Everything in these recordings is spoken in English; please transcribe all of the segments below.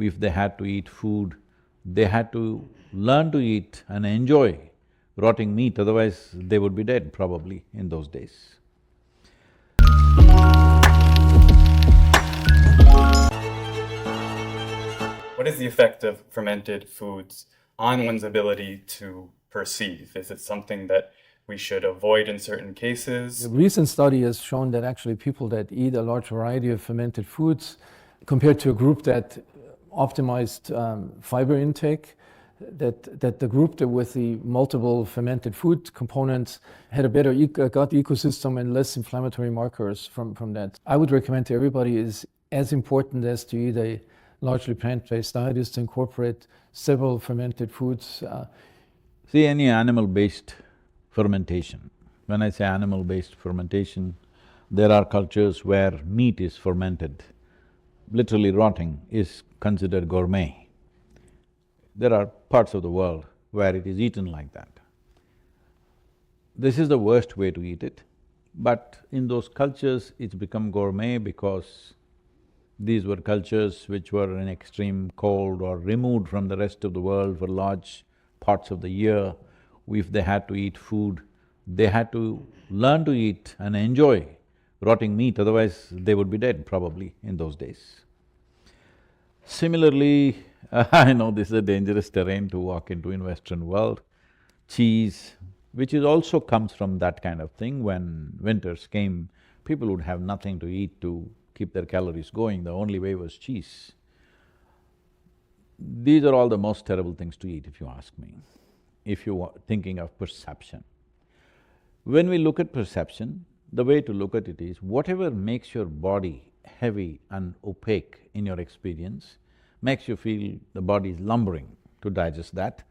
If they had to eat food, they had to learn to eat and enjoy rotting meat, otherwise they would be dead probably in those days. What is the effect of fermented foods on one's ability to perceive? Is it something that we should avoid in certain cases? A recent study has shown that actually people that eat a large variety of fermented foods compared to a group that optimized fiber intake, that the group with the multiple fermented food components had a better gut ecosystem and less inflammatory markers from that. I would recommend to everybody is as important as to eat a largely plant-based diet is to incorporate several fermented foods. See, any animal-based fermentation, when I say animal-based fermentation, there are cultures where meat is fermented, literally rotting is considered gourmet. There are parts of the world where it is eaten like that. This is the worst way to eat it, but in those cultures it's become gourmet because these were cultures which were in extreme cold or removed from the rest of the world for large parts of the year. If they had to eat food, they had to learn to eat and enjoy rotting meat, otherwise they would be dead probably in those days. Similarly, I know this is a dangerous terrain to walk into in Western world, cheese, which is also comes from that kind of thing. When winters came, people would have nothing to eat to keep their calories going, the only way was cheese. These are all the most terrible things to eat, if you ask me, if you are thinking of perception. When we look at perception, the way to look at it is, whatever makes your body heavy and opaque in your experience, makes you feel the body is lumbering to digest that,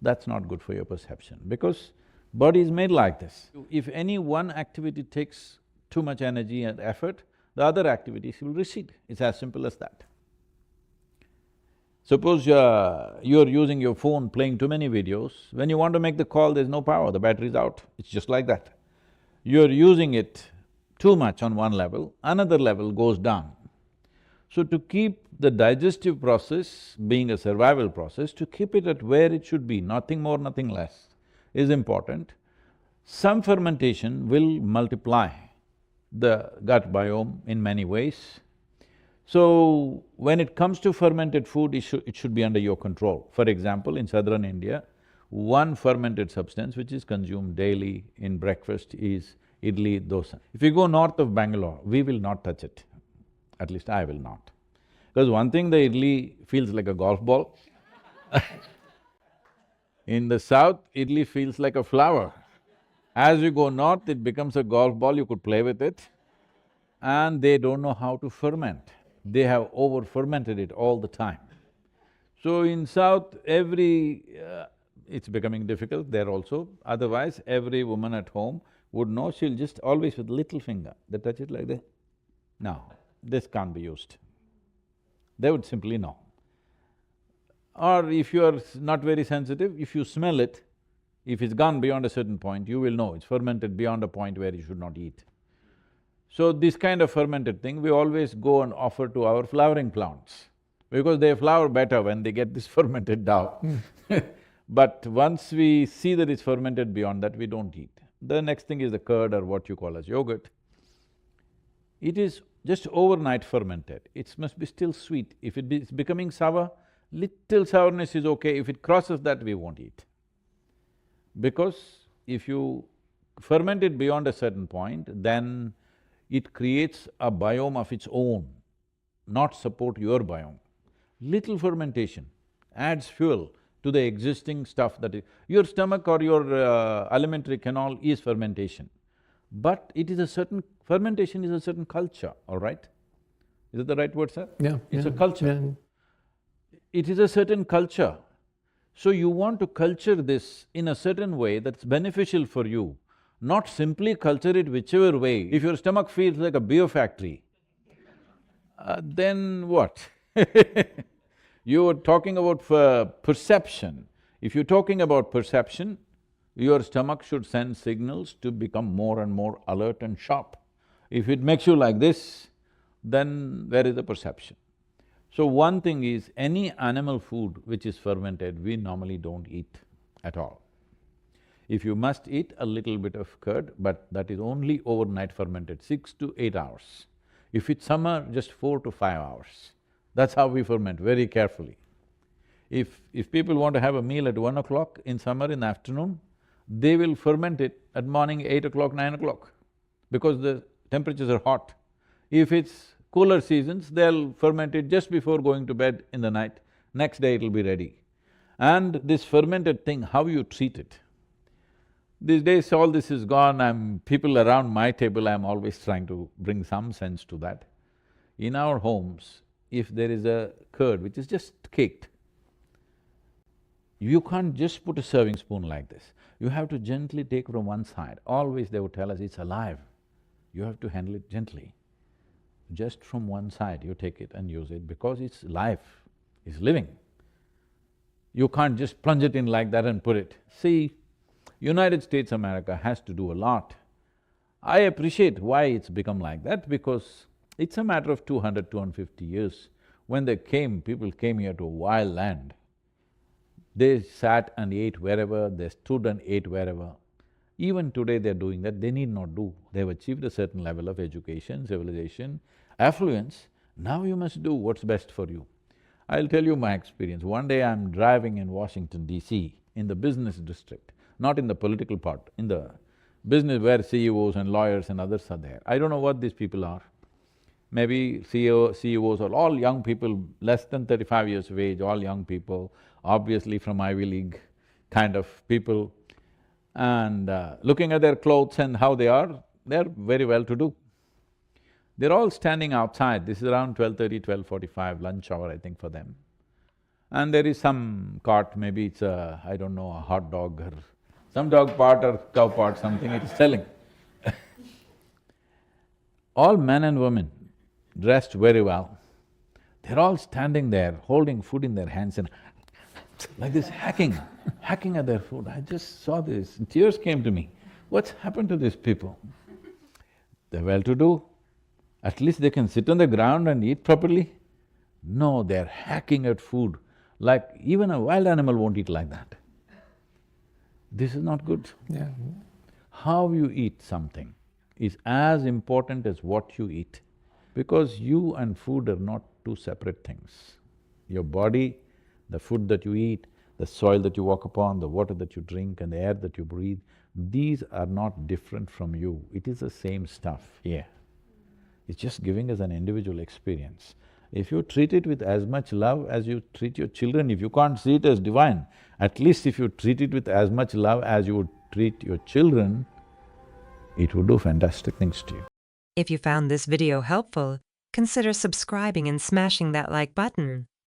that's not good for your perception, because body is made like this. If any one activity takes too much energy and effort, the other activities will recede. It's as simple as that. Suppose you're using your phone playing too many videos, when you want to make the call, there's no power, the battery's out, it's just like that. You're using it too much on one level, another level goes down. So to keep the digestive process being a survival process, to keep it at where it should be, nothing more, nothing less, is important. Some fermentation will multiply the gut biome in many ways. So, when it comes to fermented food, it should be under your control. For example, in southern India, one fermented substance which is consumed daily in breakfast is idli, dosa. If you go north of Bangalore, we will not touch it, at least I will not. Because one thing, the idli feels like a golf ball in the south, idli feels like a flower. As you go north, it becomes a golf ball, you could play with it, and they don't know how to ferment. They have over-fermented it all the time. So in south, it's becoming difficult there also, otherwise every woman at home would know, she'll just always with little finger, they touch it like this. No, this can't be used. They would simply know. Or if you are not very sensitive, if you smell it, if it's gone beyond a certain point, you will know it's fermented beyond a point where you should not eat. So this kind of fermented thing, we always go and offer to our flowering plants, because they flower better when they get this fermented dough. But once we see that it's fermented beyond that, we don't eat. The next thing is the curd, or what you call as yogurt. It is just overnight fermented, it must be still sweet. If it's becoming sour, little sourness is okay, if it crosses that, we won't eat. Because if you ferment it beyond a certain point, then it creates a biome of its own, not support your biome. Little fermentation adds fuel to the existing stuff that is… Your stomach or your alimentary canal is fermentation, but it is a certain… fermentation is a certain culture, all right? Is it the right word, sir? Yeah. It's a culture. Yeah. It is a certain culture. So you want to culture this in a certain way that's beneficial for you, not simply culture it whichever way. If your stomach feels like a beer factory, then what? You were talking about perception. If you're talking about perception, your stomach should send signals to become more and more alert and sharp. If it makes you like this, then where is the perception? So one thing is, any animal food which is fermented, we normally don't eat at all. If you must eat a little bit of curd, but that is only overnight fermented, 6 to 8 hours. If it's summer, just 4 to 5 hours. That's how we ferment, very carefully. If people want to have a meal at 1 o'clock in summer in the afternoon, they will ferment it at morning 8 o'clock, 9 o'clock, because the temperatures are hot. If it's cooler seasons, they'll ferment it just before going to bed in the night, next day it'll be ready. And this fermented thing, how you treat it. These days all this is gone, people around my table, I'm always trying to bring some sense to that. In our homes, if there is a curd which is just caked, you can't just put a serving spoon like this. You have to gently take from one side. Always they would tell us, it's alive. You have to handle it gently. Just from one side you take it and use it because it's life, it's living. You can't just plunge it in like that and put it. See, United States America has to do a lot. I appreciate why it's become like that, because it's a matter of 200, 250 years. When they came, people came here to a wild land. They sat and ate wherever, they stood and ate wherever. Even today they're doing that, they need not do. They've achieved a certain level of education, civilization, affluence. Now you must do what's best for you. I'll tell you my experience. One day I'm driving in Washington, D.C., in the business district, not in the political part, in the business where CEOs and lawyers and others are there. I don't know what these people are. Maybe CEOs are all young people, less than 35 years of age, all young people, obviously from Ivy League kind of people. And looking at their clothes and how they are, they're very well-to-do. They're all standing outside, this is around 12:30, 12:45, lunch hour I think for them. And there is some cart, maybe it's I don't know, a hot dog or some dog part or cow part, something it is selling. All men and women, dressed very well, they're all standing there, holding food in their hands and like this, hacking at their food. I just saw this, tears came to me. What's happened to these people? They're well-to-do, at least they can sit on the ground and eat properly. No, they're hacking at food, like even a wild animal won't eat like that. This is not good. Yeah. How you eat something is as important as what you eat, because you and food are not two separate things. Your body, the food that you eat, the soil that you walk upon, the water that you drink and the air that you breathe, these are not different from you. It is the same stuff here. It's just giving us an individual experience. If you treat it with as much love as you treat your children, if you can't see it as divine, at least if you treat it with as much love as you would treat your children, it would do fantastic things to you. If you found this video helpful, consider subscribing and smashing that like button.